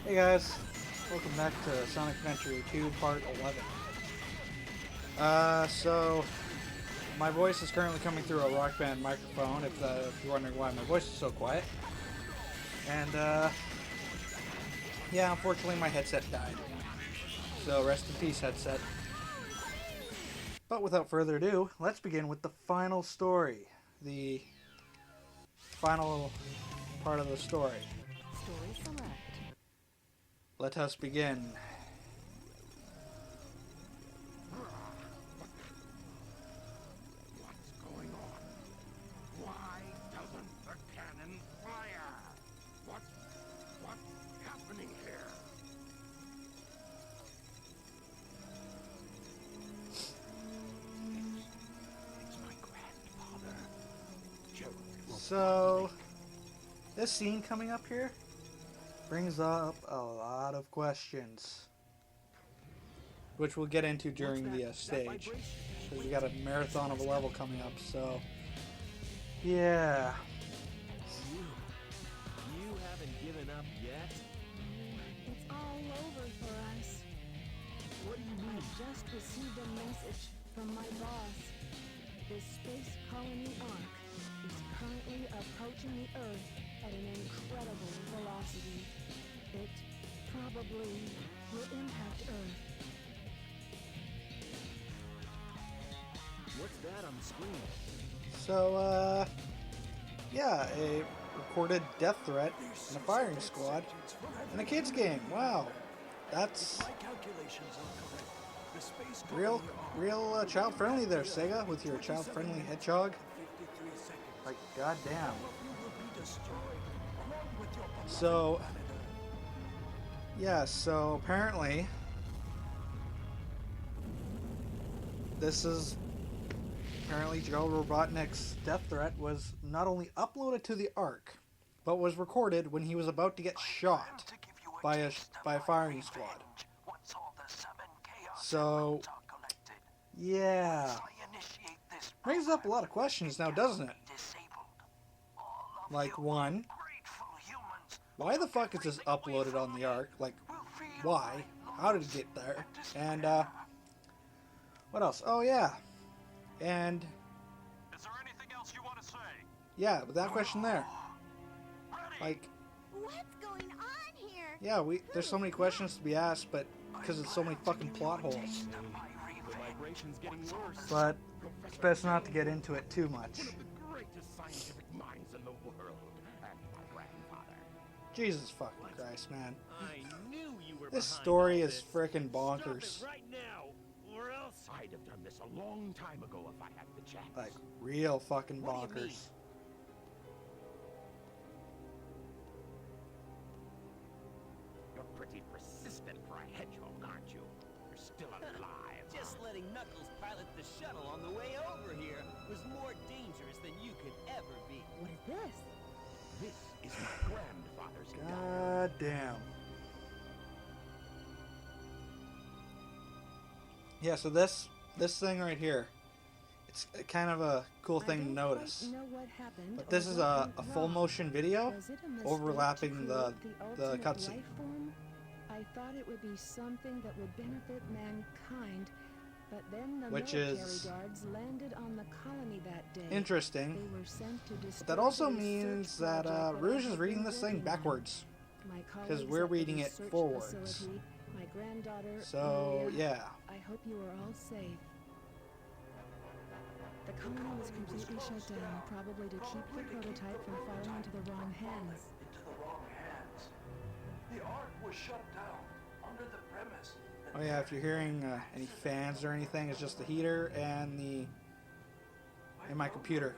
Hey guys, welcome back to Sonic Adventure 2 Part 11. So my voice is currently coming through a Rock Band microphone, if you're wondering why my voice is so quiet. And, yeah, unfortunately my headset died. So rest in peace, headset. But without further ado, let's begin with the final story. The final part of the story. Story select. Let us begin. What's going on? Why doesn't the cannon fire? What's happening here? It's my grandfather. Joe. So, this scene coming up here brings up a lot of questions, which we'll get into during the stage. Because we got a marathon of a level coming up, so yeah. You haven't given up yet? It's all over for us. What do you mean? I just received a message from my boss. The space colony Ark is currently approaching the Earth at an incredible velocity. It probably will impact Earth. What's that on the screen? So, yeah, a recorded death threat in a firing squad in a kids game. Wow, that's My calculations are correct. The space real child-friendly there, Sega, with your child-friendly hedgehog. 53 seconds. Like, goddamn. All of you will be destroyed, along with your beloved So, planet Earth. yeah, so apparently Gerald Robotnik's death threat was not only uploaded to the Ark, but was recorded when he was about to get shot by a firing squad. So, yeah, brings up a lot of questions now, doesn't it? Like, one, why the fuck is this uploaded on the Ark? Like, why? How did it get there? And, what else? Oh, yeah. And, Is there anything else you want to say? yeah, with that question there. Like, What's going on here? yeah, there's so many questions to be asked, but because there's so many fucking plot holes. The vibration's getting worse. But it's best not to get into it too much. One of the greatest scientific minds in the world, and my grandfather. Jesus fucking Christ, man. I knew you were This behind story all is this. frickin' Stop bonkers. it right now, or else. I'd have done this a long time ago if I had the chance. Like, real fucking What do you bonkers. You're pretty persistent for a hedgehog, aren't you? You're still alive. Just letting Knuckles pilot the shuttle on the way over here was more dangerous than you could ever be. What is this? This is my grandfather's diary. God damn. Yeah, so this thing right here, it's kind of a cool thing to notice. I don't quite know what happened But this or is what a went full wrong. motion video Was it a mistake overlapping to the create ultimate cutscene. life form? I thought it would be something that would benefit mankind, but then the Which military is guards landed on the colony that day. They Interesting. were sent to destroy But that also the research means that project Rouge I is had reading been this thing working on. backwards. My 'Cause colleagues we're at the reading it research forwards. facility, my granddaughter, So, Maria, yeah. I hope you are all safe. The colony was completely shut down, probably to keep the prototype from falling into the wrong hands. Into the wrong hands. The Ark was shut down under the premise that Oh yeah, if you're hearing any fans or anything, it's just the heater and my computer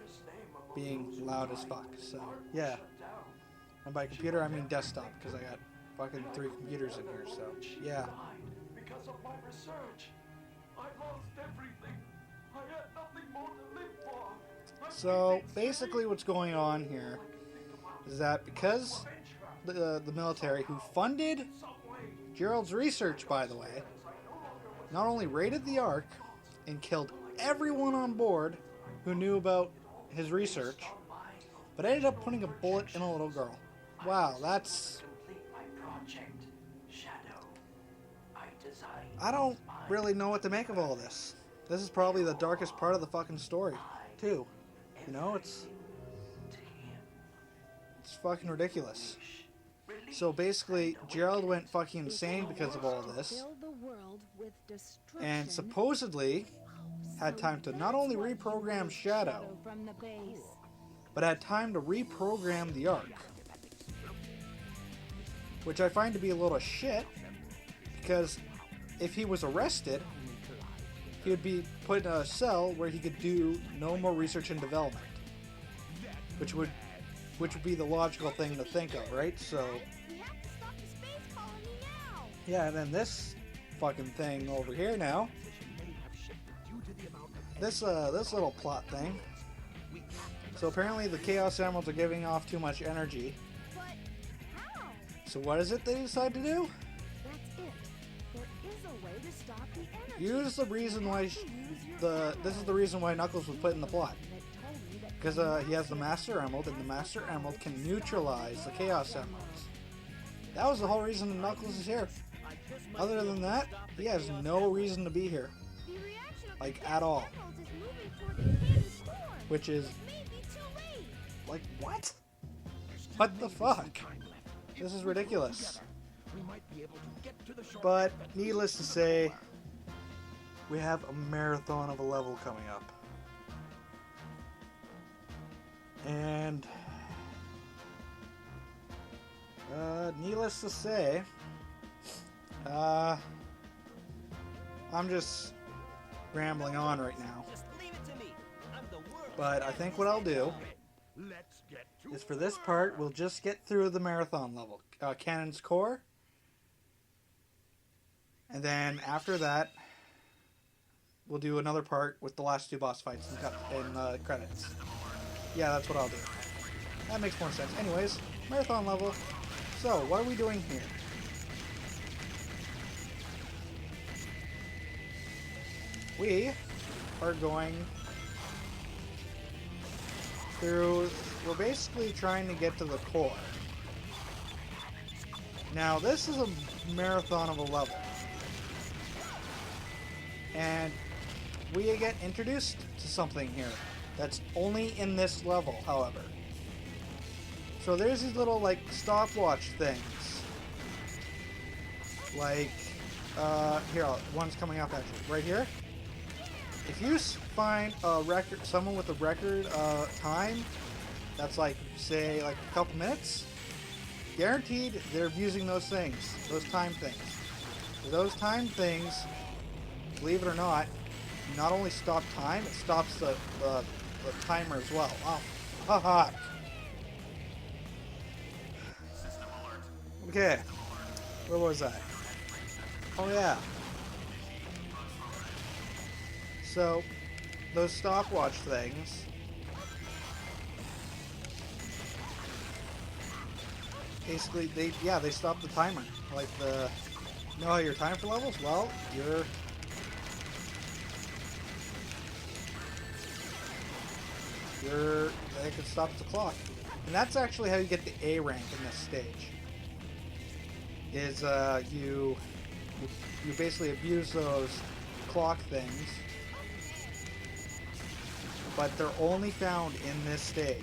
being loud as fuck. So, yeah. And by computer, I mean desktop, because I got fucking 3 computers in here, so, yeah. Because of my research, I lost everything. I had nothing more to live for. So, basically what's going on here is that because the military, who funded Gerald's research, by the way, not only raided the Ark and killed everyone on board who knew about his research, but ended up putting a bullet in a little girl. Wow, that's... Complete my project. Shadow. I designed I don't really know what to make of all this. This is probably the darkest part of the fucking story, too. You know, it's to him. fucking ridiculous. So basically, Gerald went fucking insane because of all this, Fill the world with destruction. and supposedly had time to not only reprogram Shadow, from the base. but had time to reprogram the Ark. Which I find to be a little shit, because if he was arrested, he would be put in a cell where he could do no more research and development. Which would be the logical thing to think of, right? So, We have to stop the space colony now. yeah, and then this fucking thing over here now. This little plot thing. So apparently the Chaos Emeralds are giving off too much energy. But how? So what is it they decide to do? That's it. There is a way to stop the energy. Use the reason why this is the reason why Knuckles was put in the plot. That told me that Because he has the Master Emerald, and the Master Emerald can neutralize the Chaos Emeralds. That was the whole reason that Knuckles is here. Other than that, he has no reason to be here. The reaction of Like, the at all. emeralds is moving toward the candy storm. Which is, Maybe too late. like, what? What the fuck? This is ridiculous. But, needless to say, we have a marathon of a level coming up. And, needless to say, I'm just rambling on right now. Just leave it to me. I'm the world. But I think what I'll do Let's get to is for this part, we'll just get through the marathon level, Cannon's Core. And then after that, we'll do another part with the last two boss fights and credits. Yeah, that's what I'll do. That makes more sense. Anyways, marathon level. So, what are we doing here? We are going through, we're basically trying to get to the core. Now, this is a marathon of a level. And we get introduced to something here that's only in this level, however. So there's these little, like, stopwatch things. Like, here, one's coming up actually, right here. If you find a record, someone with a record time, that's like, say, like a couple minutes, guaranteed they're using those things, those time things. Those time things, believe it or not only stop time, it stops the timer as well. Oh, haha. Okay, where was I? Oh yeah. So, those stopwatch things, basically, they stop the timer. Like you know how your time for levels? Well, they can stop the clock. And that's actually how you get the A rank in this stage. Is you basically abuse those clock things, but they're only found in this stage.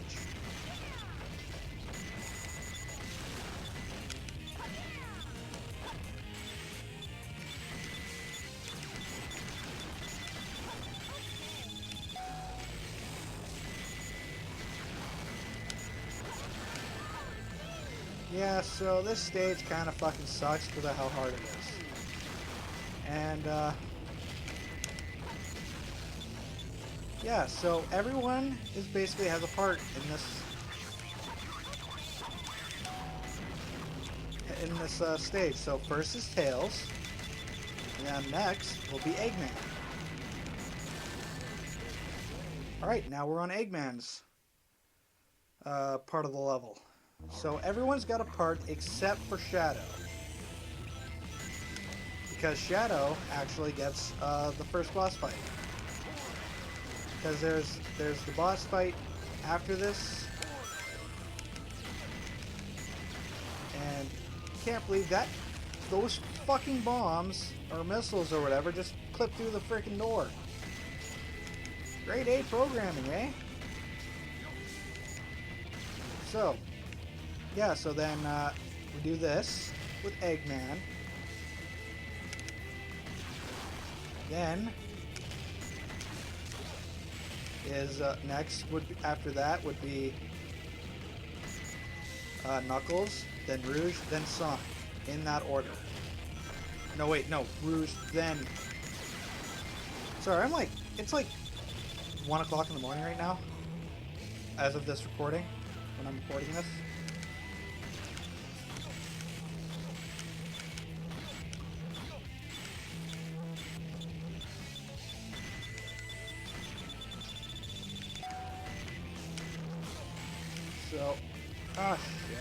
Yeah, so this stage kind of fucking sucks because of how hard it is. And, yeah, so everyone basically has a part in this stage. So first is Tails, and then next will be Eggman. Alright, now we're on Eggman's part of the level. So everyone's got a part except for Shadow. Because Shadow actually gets the first boss fight. Because there's the boss fight after this. And can't believe that those fucking bombs or missiles or whatever just clip through the freaking door. Grade A programming, eh? So, yeah, so then we do this with Eggman. Then is next would be, after that would be Knuckles, then Rouge, then Sonic, in that order. No, wait, no, Rouge, then. Sorry, I'm like, it's like 1 o'clock in the morning right now, as of this recording, when I'm recording this. So, ah, shit.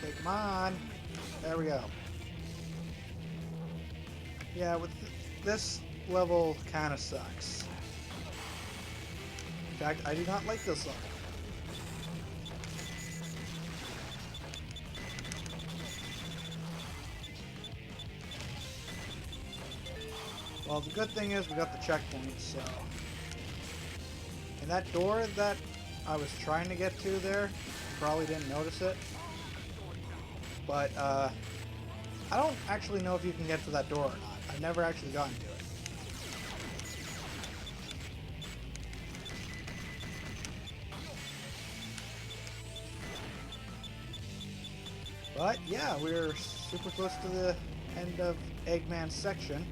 Okay, come on. There we go. Yeah, with this level kind of sucks. In fact, I do not like this level. Well, the good thing is we got the checkpoint, so... And that door that I was trying to get to there, probably didn't notice it. But, I don't actually know if you can get to that door or not. I've never actually gotten to it. But, yeah, we're super close to the end of Eggman's section.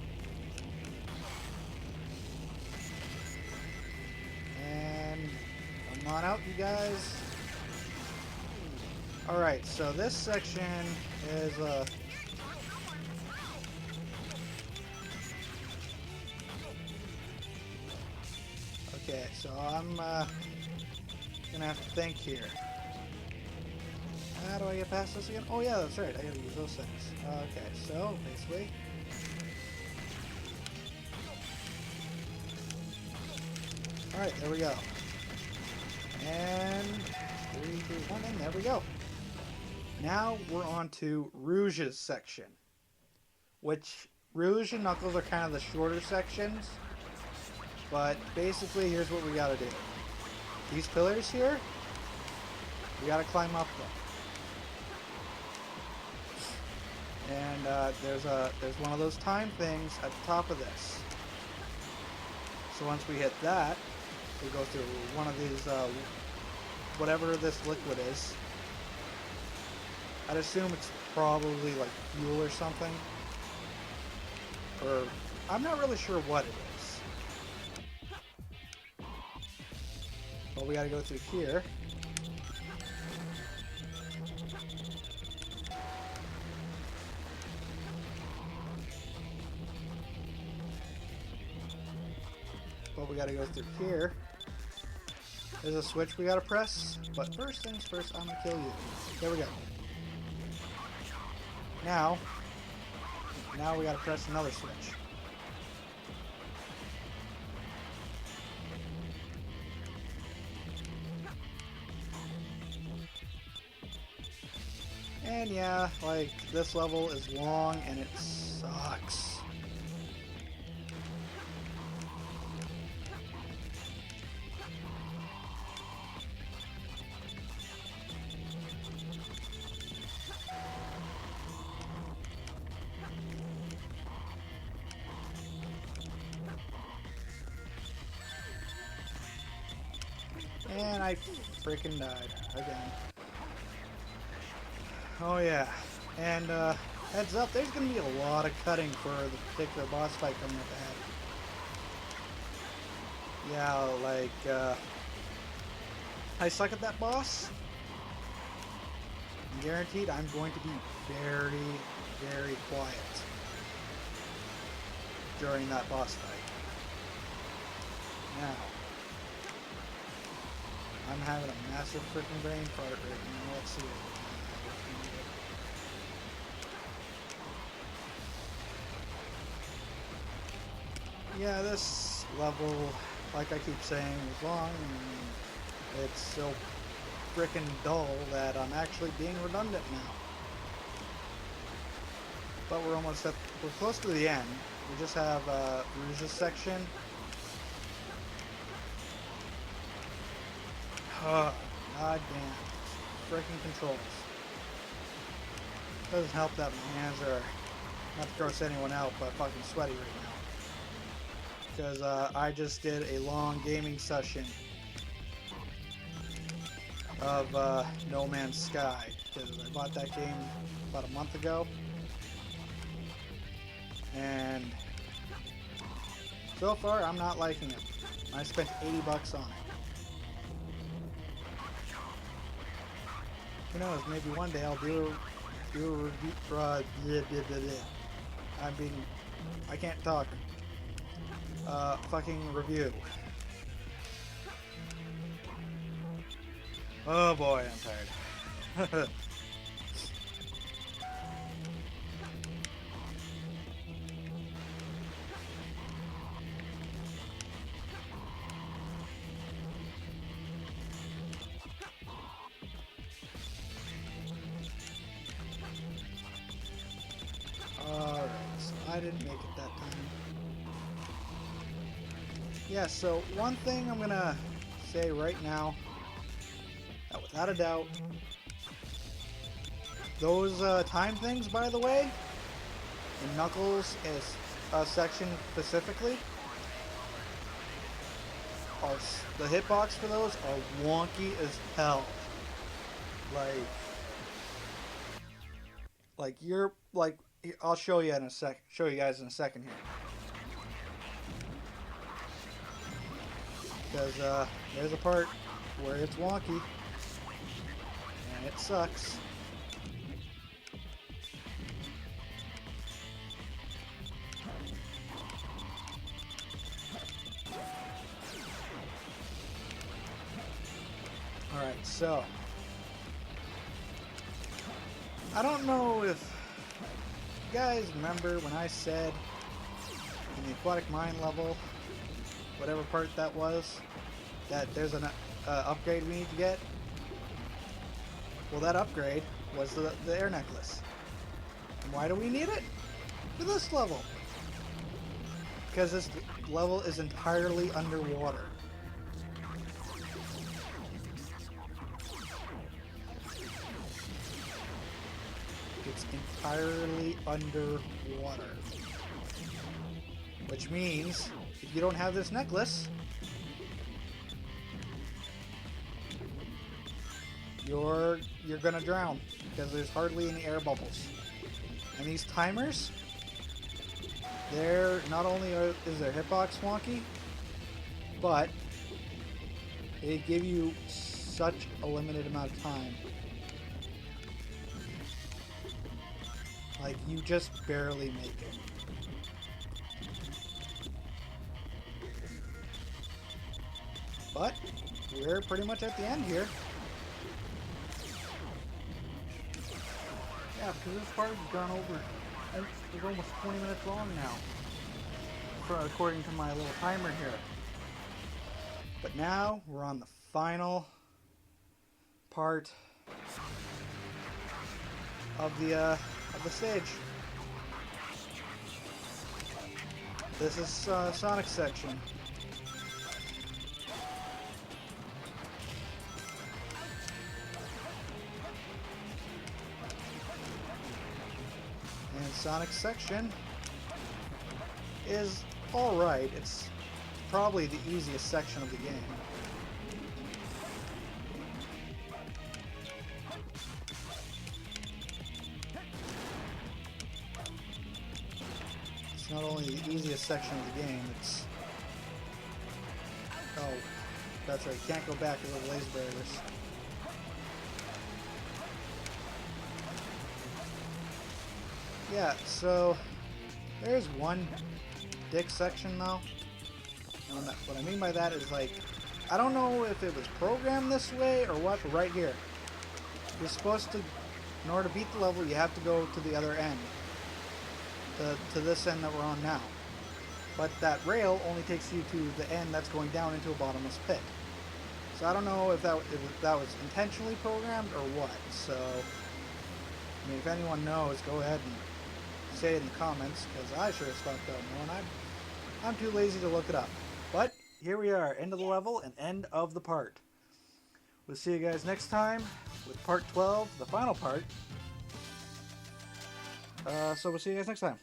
Come on out, you guys. Alright, so this section is okay, so I'm gonna have to think here. How do I get past this again? Oh yeah, that's right, I gotta use those things. Okay, so basically alright, there we go. And 3, 2, 1, and there we go. Now we're on to Rouge's section, which Rouge and Knuckles are kind of the shorter sections, but basically here's what we gotta do. These pillars here, we gotta climb up them. And there's one of those time things at the top of this. So once we hit that, we go through one of these, whatever this liquid is. I'd assume it's probably like fuel or something. Or, I'm not really sure what it is. But we gotta go through here. But we gotta go through here. There's a switch we gotta press, but first things first, I'm gonna kill you. There we go. Now we gotta press another switch. And yeah, like, this level is long and it sucks. And I freaking died again. Oh yeah, and heads up, there's gonna be a lot of cutting for the particular boss fight coming up ahead. Yeah, like, I suck at that boss. I'm guaranteed I'm going to be very, very quiet during that boss fight. Now, I'm having a massive freaking brain fart right now. Let's see. Yeah, this level, like I keep saying, is long, and it's so freaking dull that I'm actually being redundant now. But we're close to the end. We just have Ruse's section. God damn. Freaking controls. Doesn't help that my hands are, not to gross anyone out, but fucking sweaty right now. Because I just did a long gaming session of No Man's Sky. Because I bought that game about a month ago. And so far, I'm not liking it. I spent $80 on it. Who knows? Maybe one day I'll do a review. I can't talk. Fucking review. Oh boy, I'm tired. Alright, so I didn't make it that time. Yeah, so one thing I'm gonna say right now, that without a doubt, those time things, by the way, in Knuckles section specifically, the hitbox for those are wonky as hell. Like you're like, I'll show you in a sec. Show you guys in a second here. Because there's a part where it's wonky and it sucks. Alright, so I don't know if you guys remember when I said in the aquatic mine level, whatever part that was, that there's an upgrade we need to get. Well, that upgrade was the air necklace. And why do we need it? For this level. Because this level is entirely underwater. It's entirely underwater. Which means, if you don't have this necklace, you're gonna drown, because there's hardly any air bubbles. And these timers, they're not only is their hitbox wonky, but they give you such a limited amount of time. Like, you just barely make it. But we're pretty much at the end here. Yeah, because this part has gone over. It's almost 20 minutes long now, according to my little timer here. But now we're on the final part of the stage. This is Sonic's section. And Sonic's section is alright. It's probably the easiest section of the game. It's not only the easiest section of the game, it's... Oh, that's right, can't go back to the laser barriers. Yeah, so there's one dick section though. And what I mean by that is, like, I don't know if it was programmed this way or what, but right here, you're supposed to, in order to beat the level, you have to go to the other end. To this end that we're on now. But that rail only takes you to the end that's going down into a bottomless pit. So I don't know if that was intentionally programmed or what. So, I mean, if anyone knows, go ahead and say it in the comments, because I sure as fuck don't know, and I'm too lazy to look it up. But here we are, end of the level and end of the part. We'll see you guys next time with part 12, the final part. So we'll see you guys next time.